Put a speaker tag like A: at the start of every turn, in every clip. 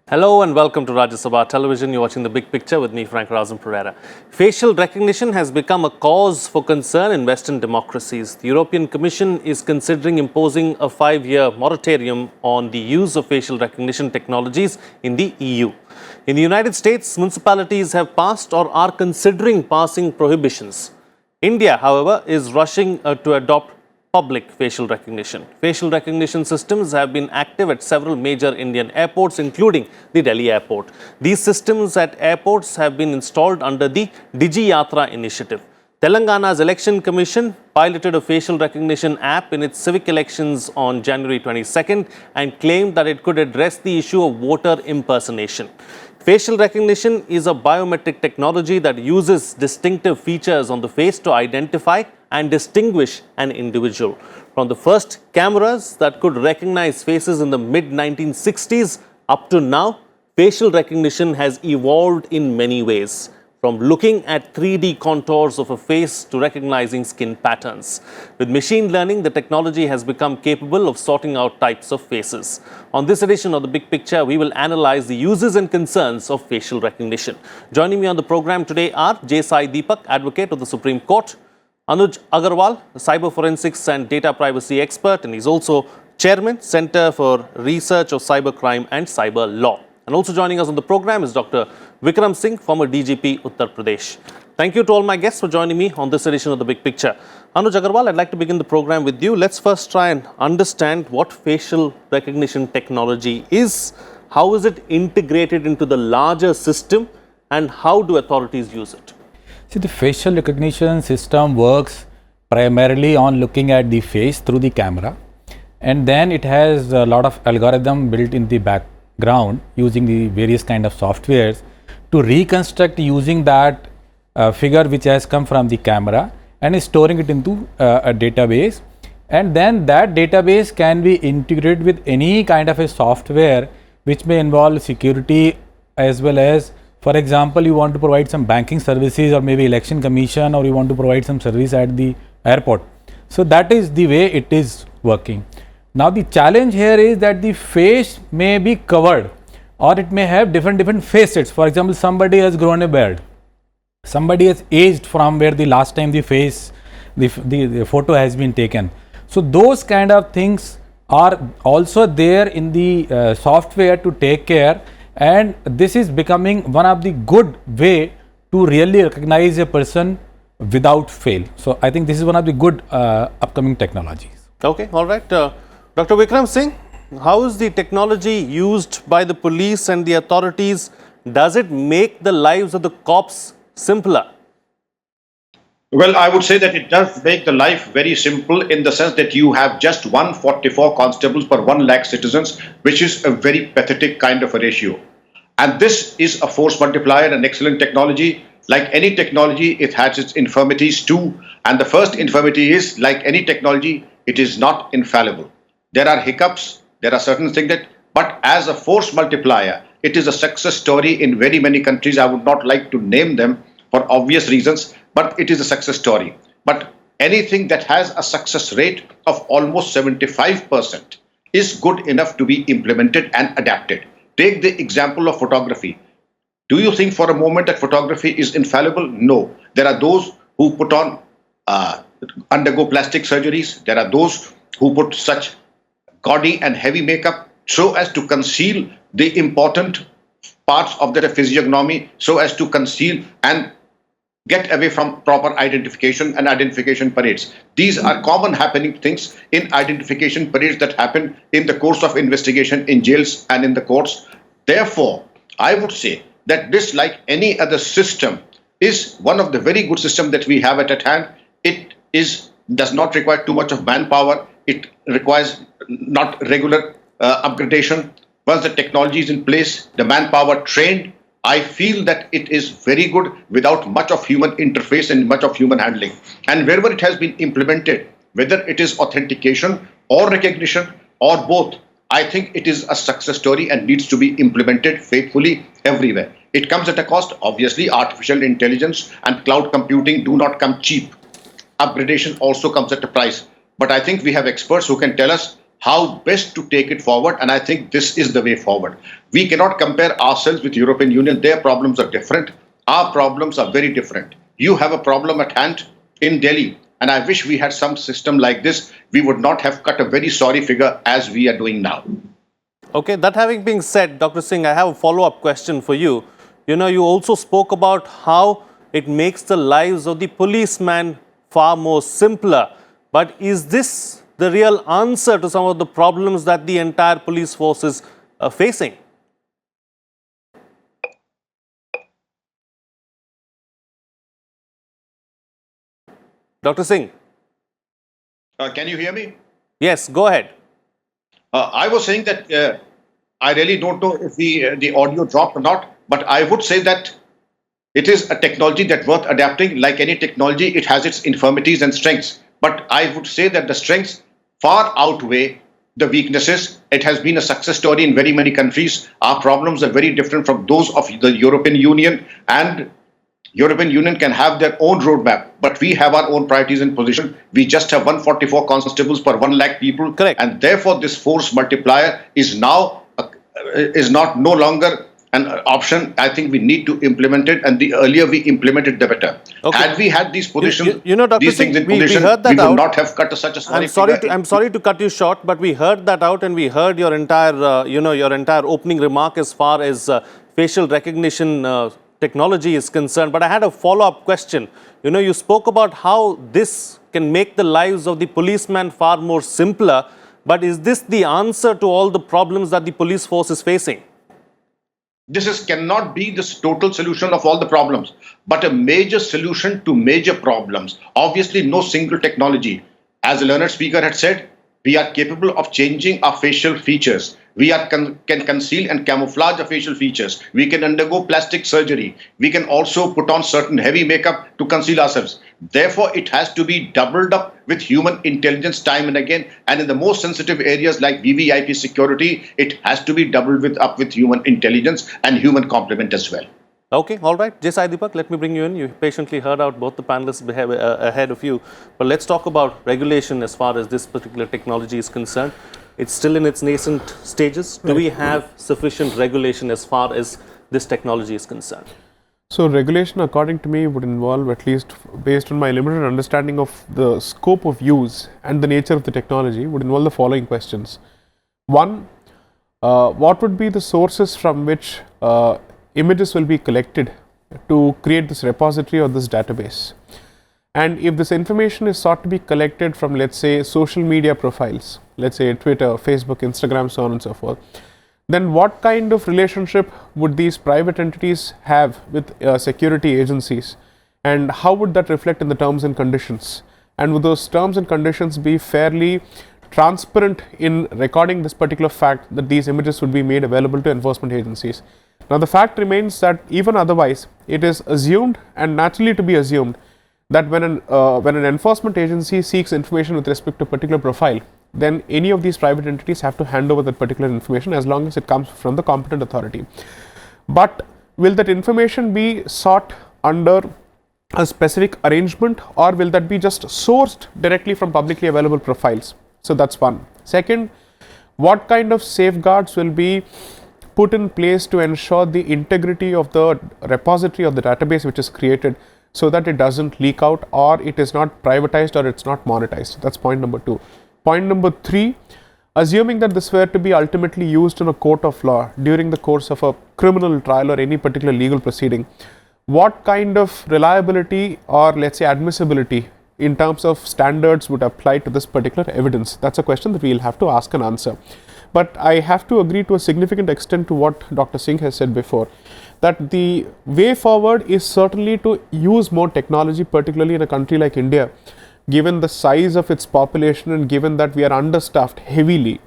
A: Hello and welcome to Rajya Sabha Television. You're watching The Big Picture with me, Frank Razam Pereira. Facial recognition has become a cause for concern in Western democracies. The European Commission is considering imposing a 5-year moratorium on the use of facial recognition technologies in the EU. In the United States, municipalities have passed or are considering passing prohibitions. India, however, is rushing to adopt public facial recognition. Facial recognition systems have been active at several major Indian airports, including the Delhi airport. These systems at airports have been installed under the DigiYatra initiative. Telangana's Election Commission piloted a facial recognition app in its civic elections on January 22nd and claimed that it could address the issue of voter impersonation. Facial recognition is a biometric technology that uses distinctive features on the face to identify and distinguish an individual. From the first cameras that could recognize faces in the mid-1960s up to now, facial recognition has evolved in many ways. From looking at 3D contours of a face to recognizing skin patterns. With machine learning, the technology has become capable of sorting out types of faces. On this edition of The Big Picture, we will analyze the uses and concerns of facial recognition. Joining me on the program today are J. Sai Deepak, Advocate of the Supreme Court, Anuj Agarwal, cyber forensics and data privacy expert, and he's also Chairman, Center for Research of Cybercrime and Cyber Law. And also joining us on the program is Dr. Vikram Singh, former DGP, Uttar Pradesh. Thank you to all my guests for joining me on this edition of The Big Picture. Anuj Agarwal, I'd like to begin the program with you. Let's first try and understand what facial recognition technology is. How is it integrated into the larger system and how do authorities use it?
B: See, the facial recognition system works primarily on looking at the face through the camera, and then it has a lot of algorithm built in the background using the various kind of softwares to reconstruct using that figure which has come from the camera and is storing it into a database, and then that database can be integrated with any kind of a software which may involve security as well as, for example, you want to provide some banking services or maybe election commission, or you want to provide some service at the airport. So that is the way it is working. Now the challenge here is that the face may be covered or it may have different facets. For example, somebody has grown a beard, somebody has aged from where the last time the face, the photo has been taken. So those kind of things are also there in the software to take care. And this is becoming one of the good way to really recognize a person without fail. So I think this is one of the good upcoming technologies.
A: Okay, all right. Dr. Vikram Singh, how is the technology used by the police and the authorities? Does it make the lives of the cops simpler?
C: Well, I would say that it does make the life very simple in the sense that you have just 144 constables per 1 lakh citizens, which is a very pathetic kind of a ratio. And this is a force multiplier, an excellent technology. Like any technology, it has its infirmities too. And the first infirmity is, like any technology, it is not infallible. There are hiccups, there are certain things but as a force multiplier, it is a success story in very many countries. I would not like to name them for obvious reasons, but it is a success story. But anything that has a success rate of almost 75% is good enough to be implemented and adapted. Take the example of photography. Do you think for a moment that photography is infallible? No. There are those who put on, undergo plastic surgeries. There are those who put such gaudy and heavy makeup so as to conceal the important parts of their physiognomy, so as to conceal and get away from proper identification and identification parades. These are common happening things in identification parades that happen in the course of investigation in jails and in the courts. Therefore, I would say that this, like any other system, is one of the very good systems that we have at hand. It does not require too much of manpower. It requires not regular upgradation. Once the technology is in place, the manpower trained, I feel that it is very good without much of human interface and much of human handling. And wherever it has been implemented, whether it is authentication or recognition or both, I think it is a success story and needs to be implemented faithfully everywhere. It comes at a cost. Obviously, artificial intelligence and cloud computing do not come cheap. Upgradation also comes at a price. But I think we have experts who can tell us how best to take it forward, and I think this is the way forward. We cannot compare ourselves with European Union. Their problems are different. Our problems are very different. You have a problem at hand in Delhi, and I wish we had some system like this. We would not have cut a very sorry figure as we are doing now.
A: Okay, that having been said, Dr. Singh, I have a follow-up question for you. You also spoke about how it makes the lives of the policeman far more simpler. But is this the real answer to some of the problems that the entire police force is facing? Dr. Singh?
C: Can you hear me?
A: Yes, go ahead.
C: I was saying that I really don't know if the audio dropped or not, but I would say that it is a technology that's worth adapting. Like any technology, it has its infirmities and strengths. But I would say that the strengths far outweigh the weaknesses. It has been a success story in very many countries. Our problems are very different from those of the European Union, and European Union can have their own roadmap, but we have our own priorities and position. We just have 144 constables per 1 lakh people.
A: Correct.
C: And therefore this force multiplier is now no longer an option. I think we need to implement it, and the earlier we implement it, the better.
A: Okay.
C: Had we had these positions,
A: Dr.
C: these
A: Singh,
C: things in
A: we
C: position,
A: heard that
C: we would
A: out.
C: not have cut such a sorry figure.
A: I'm sorry to cut you short, but we heard that out, and we heard your entire, your entire opening remark as far as facial recognition technology is concerned. But I had a follow-up question. You spoke about how this can make the lives of the policeman far more simpler. But is this the answer to all the problems that the police force is facing?
C: This cannot be the total solution of all the problems, but a major solution to major problems. Obviously, no single technology. As a learned speaker had said, we are capable of changing our facial features. We can conceal and camouflage our facial features. We can undergo plastic surgery. We can also put on certain heavy makeup to conceal ourselves. Therefore, it has to be doubled up with human intelligence time and again. And in the most sensitive areas like VVIP security, it has to be doubled up with human intelligence and human complement as well.
A: Okay, all right. J. Sai Deepak, let me bring you in. You patiently heard out both the panelists ahead of you. But let's talk about regulation as far as this particular technology is concerned. It's still in its nascent stages. Do we have sufficient regulation as far as this technology is concerned?
D: So regulation, according to me, would involve, at least based on my limited understanding of the scope of use and the nature of the technology, would involve the following questions. One, what would be the sources from which images will be collected to create this repository or this database? And if this information is sought to be collected from, let's say, social media profiles, let's say Twitter, Facebook, Instagram, so on and so forth, then what kind of relationship would these private entities have with security agencies, and how would that reflect in the terms and conditions? And would those terms and conditions be fairly transparent in recording this particular fact that these images would be made available to enforcement agencies? Now, the fact remains that even otherwise, it is assumed and naturally to be assumed that when an enforcement agency seeks information with respect to a particular profile, then any of these private entities have to hand over that particular information as long as it comes from the competent authority. But will that information be sought under a specific arrangement, or will that be just sourced directly from publicly available profiles? So that's one. Second, what kind of safeguards will be put in place to ensure the integrity of the repository of the database which is created, so that it doesn't leak out, or it is not privatized, or it's not monetized? That's point number 2. Point number 3, assuming that this were to be ultimately used in a court of law during the course of a criminal trial or any particular legal proceeding, what kind of reliability or, let's say, admissibility in terms of standards would apply to this particular evidence? That's a question that we'll have to ask and answer. But I have to agree to a significant extent to what Dr. Singh has said before, that the way forward is certainly to use more technology, particularly in a country like India, given the size of its population and given that we are understaffed heavily.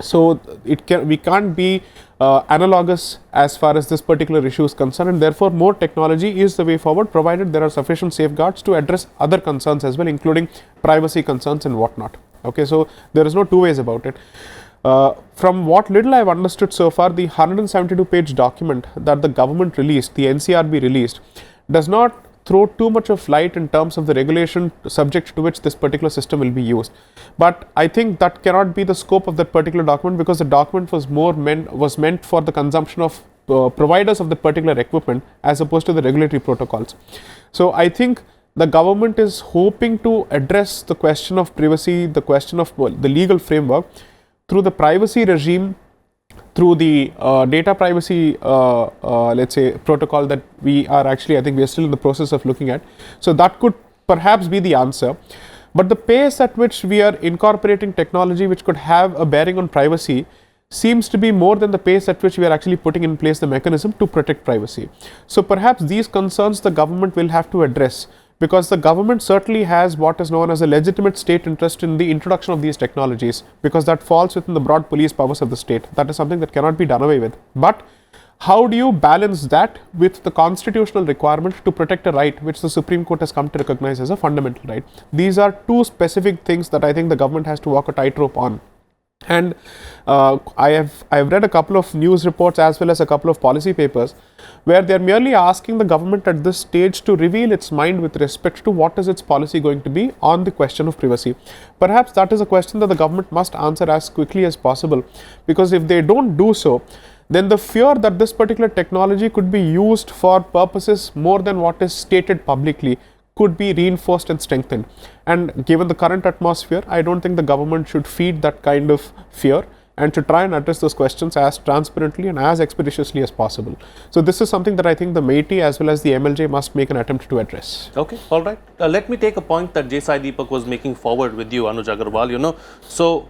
D: So we can't be analogous as far as this particular issue is concerned, and therefore more technology is the way forward, provided there are sufficient safeguards to address other concerns as well, including privacy concerns and whatnot. Okay, so there is no two ways about it. From what little I've understood so far, the 172-page document that the government released, the NCRB released, does not throw too much of light in terms of the regulation subject to which this particular system will be used. But I think that cannot be the scope of that particular document, because the document was meant for the consumption of providers of that particular equipment as opposed to the regulatory protocols. So I think the government is hoping to address the question of privacy, the question of the legal framework through the privacy regime, through the data privacy, let's say, protocol that we are actually, I think we are still in the process of looking at. So that could perhaps be the answer. But the pace at which we are incorporating technology which could have a bearing on privacy seems to be more than the pace at which we are actually putting in place the mechanism to protect privacy. So perhaps these concerns the government will have to address, because the government certainly has what is known as a legitimate state interest in the introduction of these technologies, because that falls within the broad police powers of the state. That is something that cannot be done away with. But how do you balance that with the constitutional requirement to protect a right which the Supreme Court has come to recognize as a fundamental right? These are two specific things that I think the government has to walk a tightrope on. And I have read a couple of news reports as well as a couple of policy papers where they are merely asking the government at this stage to reveal its mind with respect to what is its policy going to be on the question of privacy. Perhaps that is a question that the government must answer as quickly as possible, because if they don't do so, then the fear that this particular technology could be used for purposes more than what is stated publicly could be reinforced and strengthened. And given the current atmosphere, I don't think the government should feed that kind of fear, and to try and address those questions as transparently and as expeditiously as possible. So this is something that I think the MeitY as well as the MLJ must make an attempt to address.
A: Okay, all right. Let me take a point that J. Sai Deepak was making forward with you, Anuj Agarwal. So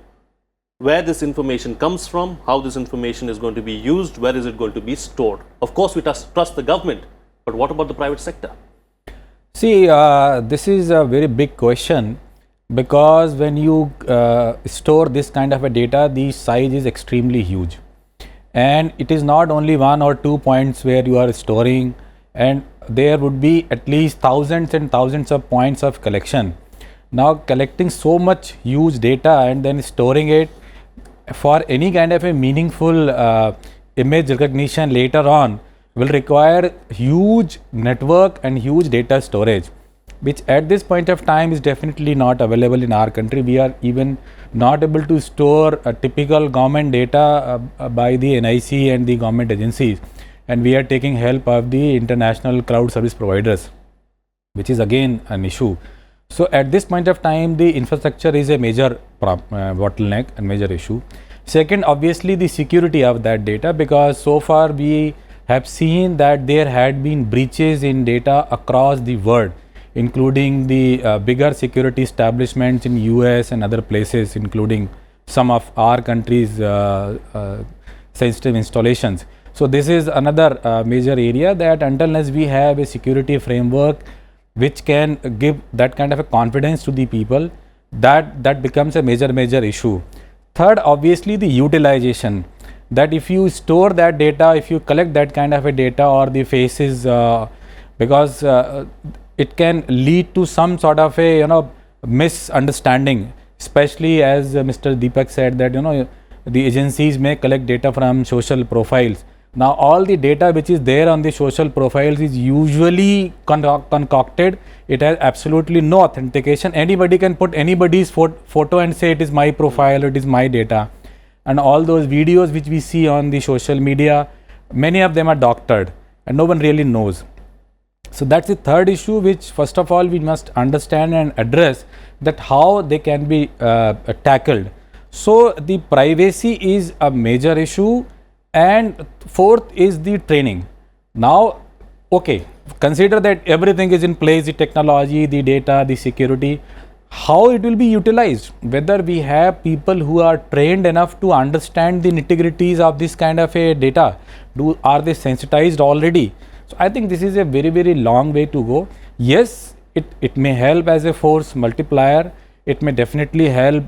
A: where this information comes from, how this information is going to be used, where is it going to be stored? Of course, we trust the government, but what about the private sector?
B: See, this is a very big question, because when you store this kind of a data, the size is extremely huge, and it is not only 1 or 2 points where you are storing, and there would be at least thousands and thousands of points of collection. Now collecting so much huge data and then storing it for any kind of a meaningful image recognition later on will require huge network and huge data storage, which at this point of time is definitely not available in our country. We are even not able to store a typical government data by the NIC and the government agencies, and we are taking help of the international cloud service providers, which is again an issue. So at this point of time, the infrastructure is a major bottleneck and major issue. Second, obviously the security of that data, because so far we have seen that there had been breaches in data across the world, including the bigger security establishments in US and other places, including some of our country's sensitive installations. So this is another major area that unless we have a security framework which can give that kind of a confidence to the people, that becomes a major issue. Third, obviously the utilization, that if you store that data, if you collect that kind of a data or the faces, because it can lead to some sort of a misunderstanding, especially as Mr. Deepak said that the agencies may collect data from social profiles. Now all the data which is there on the social profiles is usually concocted. It has absolutely no authentication. Anybody can put anybody's photo and say it is my profile, it is my data. And all those videos which we see on the social media, many of them are doctored and no one really knows. So that's the third issue, which first of all we must understand and address, that how they can be tackled. So the privacy is a major issue, and fourth is the training. Now, okay, consider that everything is in place, the technology, the data, the security. How it will be utilized, whether we have people who are trained enough to understand the nitty-gritties of this kind of a data, are they sensitized already? So I think this is a very long way to go. Yes, it may help as a force multiplier, it may definitely help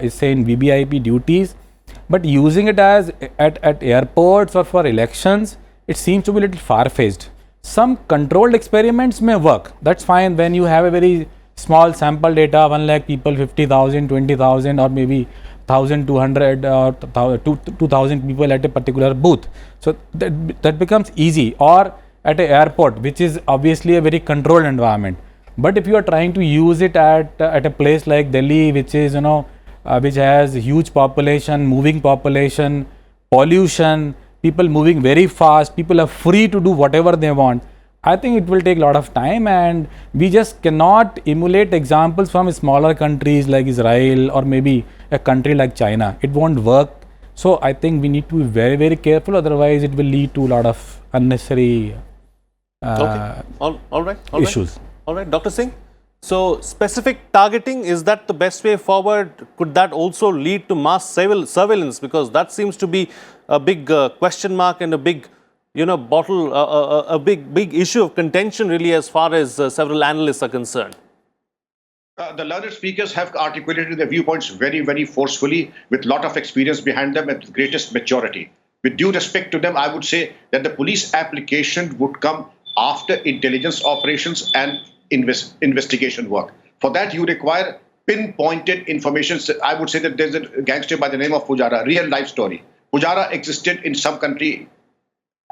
B: say in VVIP duties, but using it as at airports or for elections, it seems to be a little far-fetched. Some controlled experiments may work, that's fine when you have a very small sample data, 1 lakh people, 50,000, 20,000 or maybe 1,200 or 2,000 people at a particular booth. So that becomes easy. Or at an airport, which is obviously a very controlled environment. But if you are trying to use it at a place like Delhi, which is, which has huge population, moving population, pollution, people moving very fast, people are free to do whatever they want, I think it will take a lot of time, and we just cannot emulate examples from smaller countries like Israel or maybe a country like China. It won't work. So I think we need to be very, very careful, otherwise it will lead to a lot of unnecessary
A: All right.
B: issues.
A: All right, Dr. Singh. So, specific targeting, is that the best way forward? Could that also lead to mass surveillance? Because that seems to be a big question mark and a big, a big issue of contention really, as far as several analysts are concerned.
C: The learned speakers have articulated their viewpoints very, very forcefully, with a lot of experience behind them and with greatest maturity. With due respect to them, I would say that the police application would come after intelligence operations and investigation work. For that, you require pinpointed information. I would say that there's a gangster by the name of Pujara, real life story. Pujara existed in some country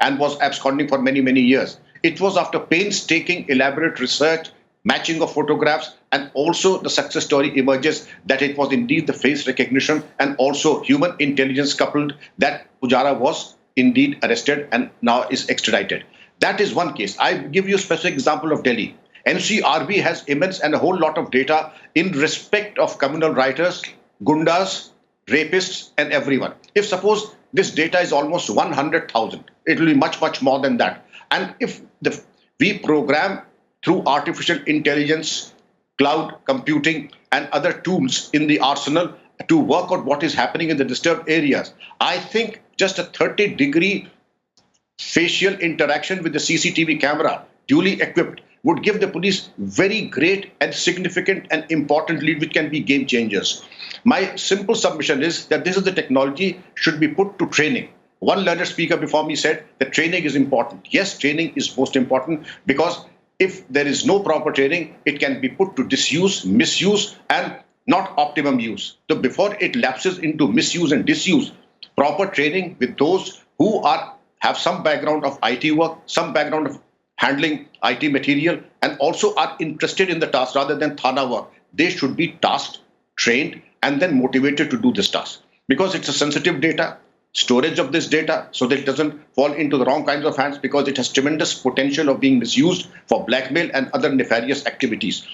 C: and was absconding for many, many years. It was after painstaking, elaborate research, matching of photographs, and also the success story emerges that it was indeed the face recognition and also human intelligence coupled that Pujara was indeed arrested and now is extradited. That is one case. I give you a specific example of Delhi. NCRB has immense and a whole lot of data in respect of communal writers, gundas, rapists, and everyone. If suppose this data is almost 100,000, it will be much, much more than that. And if we program through artificial intelligence, cloud computing, and other tools in the arsenal to work out what is happening in the disturbed areas, I think just a 30-degree facial interaction with the CCTV camera, duly equipped, would give the police very great and significant and important lead, which can be game changers. My simple submission is that this is the technology should be put to training. One learned speaker before me said that training is important. Yes, training is most important, because if there is no proper training, it can be put to disuse, misuse, and not optimum use. So before it lapses into misuse and disuse, proper training with those who have some background of IT work, some background of handling IT material, and also are interested in the task rather than thana work. They should be tasked, trained, and then motivated to do this task. Because it's a sensitive data, storage of this data, so that it doesn't fall into the wrong kinds of hands, because it has tremendous potential of being misused for blackmail and other nefarious activities.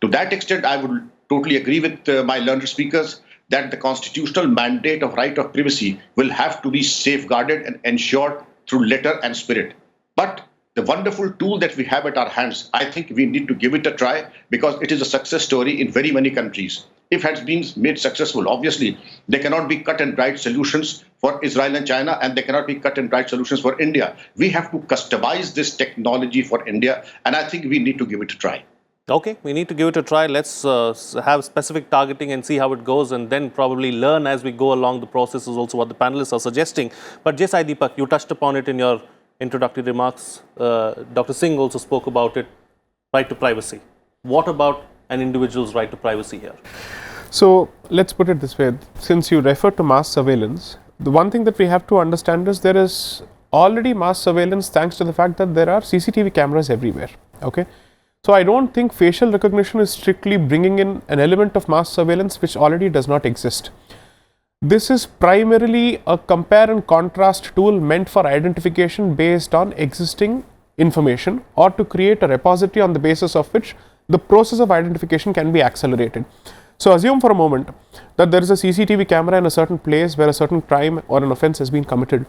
C: To that extent, I would totally agree with my learned speakers that the constitutional mandate of right of privacy will have to be safeguarded and ensured through letter and spirit. But the wonderful tool that we have at our hands, I think we need to give it a try, because it is a success story in very many countries. If it has been made successful, obviously, there cannot be cut and dried solutions for Israel and China, and there cannot be cut and dried solutions for India. We have to customize this technology for India, and I think we need to give it a try.
A: Okay, we need to give it a try. Let's have specific targeting and see how it goes, and then probably learn as we go along the process is also what the panelists are suggesting. But J. Sai Deepak, you touched upon it in your introductory remarks. Dr. Singh also spoke about it, right to privacy. What about an individual's right to privacy here?
D: So let's put it this way. Since you referred to mass surveillance, the one thing that we have to understand is there is already mass surveillance thanks to the fact that there are CCTV cameras everywhere. Okay. So I don't think facial recognition is strictly bringing in an element of mass surveillance which already does not exist. This is primarily a compare and contrast tool meant for identification based on existing information, or to create a repository on the basis of which the process of identification can be accelerated. So assume for a moment that there is a CCTV camera in a certain place where a certain crime or an offense has been committed.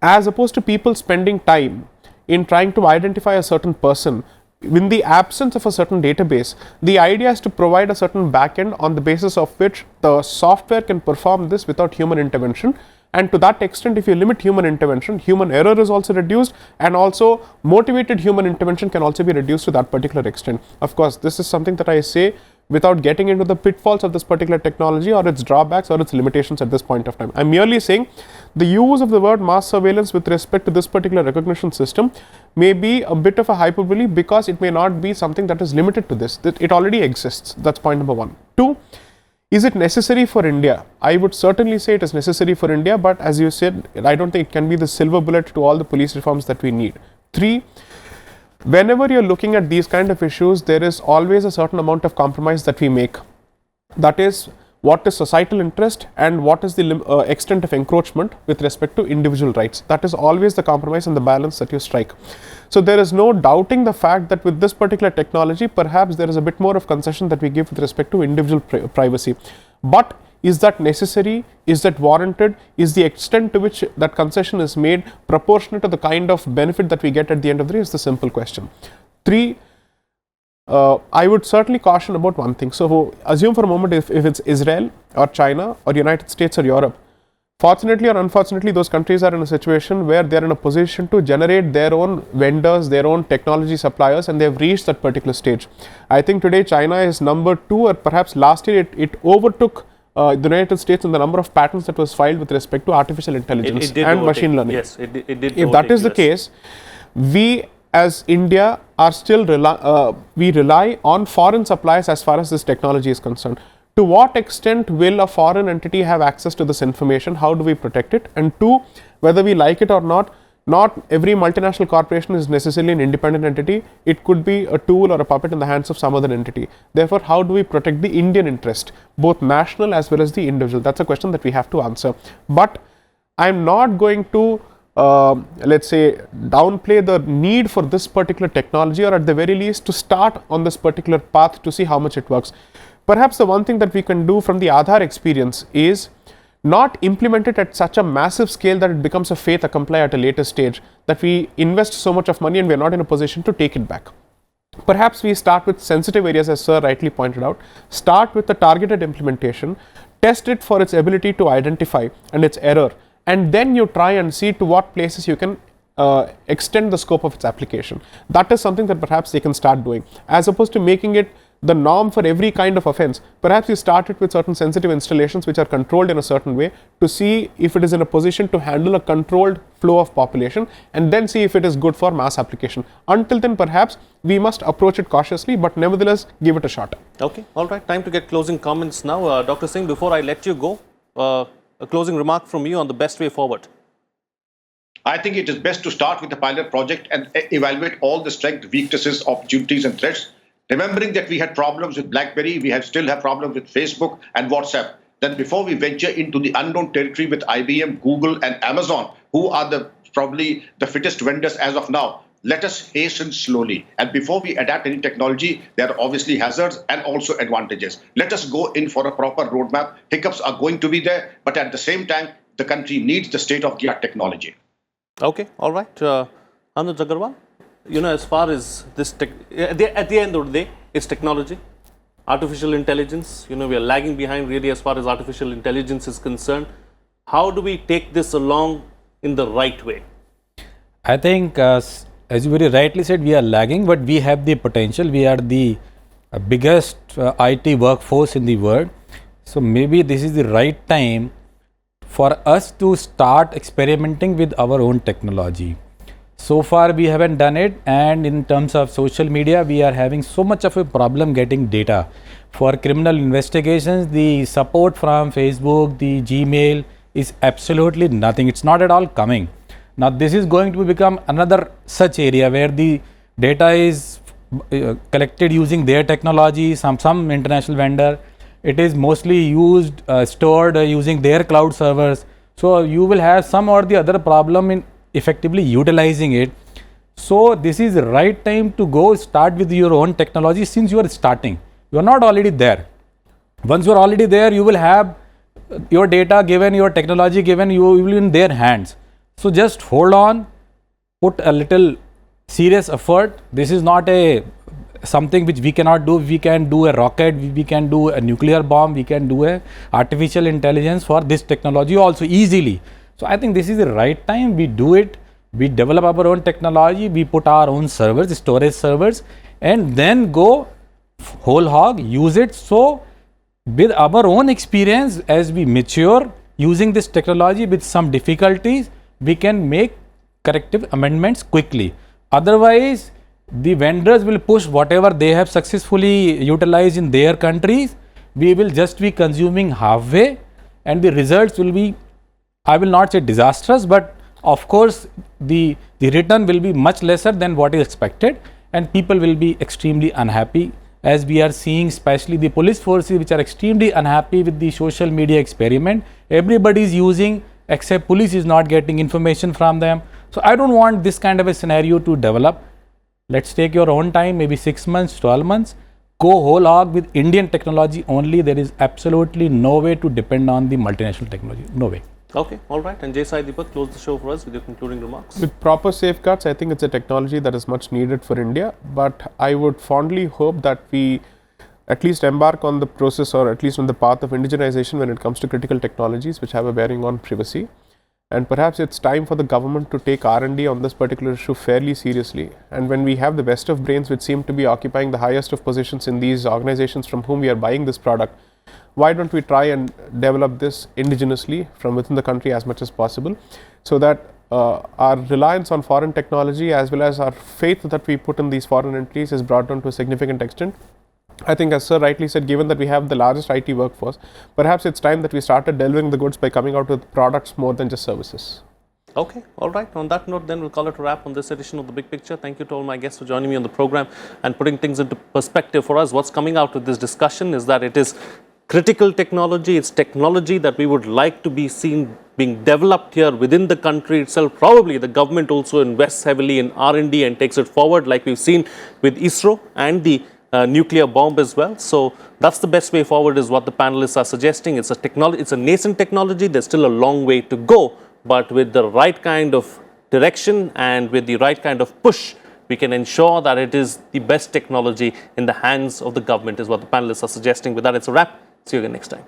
D: As opposed to people spending time in trying to identify a certain person, in the absence of a certain database, the idea is to provide a certain backend on the basis of which the software can perform this without human intervention. And to that extent, if you limit human intervention, human error is also reduced, and also motivated human intervention can also be reduced to that particular extent. Of course, this is something that I say without getting into the pitfalls of this particular technology or its drawbacks or its limitations at this point of time. I'm merely saying the use of the word mass surveillance with respect to this particular recognition system may be a bit of a hyperbole, because it may not be something that is limited to this, that it already exists. That's point number one. Two, is it necessary for India? I would certainly say it is necessary for India, but as you said, I don't think it can be the silver bullet to all the police reforms that we need. Three, whenever you're looking at these kind of issues, there is always a certain amount of compromise that we make. That is, what is societal interest and what is the extent of encroachment with respect to individual rights. That is always the compromise and the balance that you strike. So there is no doubting the fact that with this particular technology, perhaps there is a bit more of concession that we give with respect to individual privacy. But is that necessary? Is that warranted? Is the extent to which that concession is made proportionate to the kind of benefit that we get at the end of the day is the simple question. Three, I would certainly caution about one thing. So assume for a moment if it's Israel or China or United States or Europe, fortunately or unfortunately, those countries are in a situation where they are in a position to generate their own vendors, their own technology suppliers, and they have reached that particular stage. I think today China is number 2, or perhaps last year it overtook the United States in the number of patents that was filed with respect to artificial intelligence and machine learning.
A: Yes, it did.
D: If that is the case, we as India are still we rely on foreign suppliers as far as this technology is concerned. To what extent will a foreign entity have access to this information? How do we protect it? And two, whether we like it or not every multinational corporation is necessarily an independent entity. It could be a tool or a puppet in the hands of some other entity. Therefore, how do we protect the Indian interest, both national as well as the individual? That's a question that we have to answer. But I'm not going to let's say downplay the need for this particular technology, or at the very least to start on this particular path to see how much it works. Perhaps the one thing that we can do from the Aadhaar experience is not implement it at such a massive scale that it becomes a fait accompli at a later stage, that we invest so much of money and we are not in a position to take it back. Perhaps we start with sensitive areas, as sir rightly pointed out, start with the targeted implementation, test it for its ability to identify and its error, and then you try and see to what places you can extend the scope of its application. That is something that perhaps they can start doing, as opposed to making it the norm for every kind of offense. Perhaps you start it with certain sensitive installations which are controlled in a certain way to see if it is in a position to handle a controlled flow of population, and then see if it is good for mass application. Until then, perhaps we must approach it cautiously, but nevertheless give it a shot.
A: Okay, all right, time to get closing comments now. Dr. Singh, before I let you go, a closing remark from you on the best way forward.
C: I think it is best to start with the pilot project and evaluate all the strengths, weaknesses, opportunities and threats. Remembering that we had problems with BlackBerry, we still have problems with Facebook and WhatsApp. Then before we venture into the unknown territory with IBM, Google and Amazon, who are probably the fittest vendors as of now, let us hasten slowly. And before we adapt any technology, there are obviously hazards and also advantages. Let us go in for a proper roadmap. Hiccups are going to be there, but at the same time, the country needs the state-of-the-art technology.
A: Okay, all right. Anuj Agarwal, as far as this at the end of the day, it's technology, artificial intelligence. We are lagging behind really as far as artificial intelligence is concerned. How do we take this along in the right way?
B: I think, as you very rightly said, we are lagging, but we have the potential. We are the biggest IT workforce in the world. So maybe this is the right time for us to start experimenting with our own technology. So far we haven't done it, and in terms of social media, we are having so much of a problem getting data. For criminal investigations, the support from Facebook, the Gmail is absolutely nothing. It's not at all coming. Now this is going to become another such area where the data is collected using their technology, some international vendor. It is mostly used, stored using their cloud servers. So you will have some or the other problem in effectively utilizing it. So this is the right time to go start with your own technology, since you are starting. You are not already there. Once you are already there, you will have your data given, your technology given, you will be in their hands. So just hold on, put a little serious effort. This is not something which we cannot do. We can do a rocket, we can do a nuclear bomb, we can do a artificial intelligence for this technology also easily. So I think this is the right time. We do it, we develop our own technology, we put our own servers, storage servers, and then go whole hog, use it. So with our own experience, as we mature using this technology with some difficulties, we can make corrective amendments quickly. Otherwise, the vendors will push whatever they have successfully utilized in their countries. We will just be consuming halfway, and the results will be, I will not say disastrous, but of course, the return will be much lesser than what is expected, and people will be extremely unhappy, as we are seeing, especially the police forces, which are extremely unhappy with the social media experiment. Everybody is using, except police is not getting information from them. So I don't want this kind of a scenario to develop. Let's take your own time, maybe 6 months, 12 months. Go whole hog with Indian technology only. There is absolutely no way to depend on the multinational technology. No way.
A: Okay, all right. And Jay Sai Deepak, close the show for us with your concluding remarks.
D: With proper safeguards, I think it's a technology that is much needed for India. But I would fondly hope that we at least embark on the process, or at least on the path of indigenization when it comes to critical technologies which have a bearing on privacy. And perhaps it's time for the government to take R&D on this particular issue fairly seriously. And when we have the best of brains which seem to be occupying the highest of positions in these organizations from whom we are buying this product, why don't we try and develop this indigenously from within the country as much as possible, so that our reliance on foreign technology as well as our faith that we put in these foreign entities is brought down to a significant extent. I think, as Sir rightly said, given that we have the largest IT workforce, perhaps it's time that we started delivering the goods by coming out with products more than just services.
A: Okay, all right. On that note, then we'll call it a wrap on this edition of The Big Picture. Thank you to all my guests for joining me on the program and putting things into perspective for us. What's coming out of this discussion is that it is critical technology. It's technology that we would like to be seen being developed here within the country itself. Probably the government also invests heavily in R&D and takes it forward, like we've seen with ISRO and the nuclear bomb as well. So that's the best way forward, is what the panelists are suggesting. It's a technology, it's a nascent technology. There's still a long way to go, but with the right kind of direction and with the right kind of push, we can ensure that it is the best technology in the hands of the government, is what the panelists are suggesting. With that, it's a wrap. See you again next time.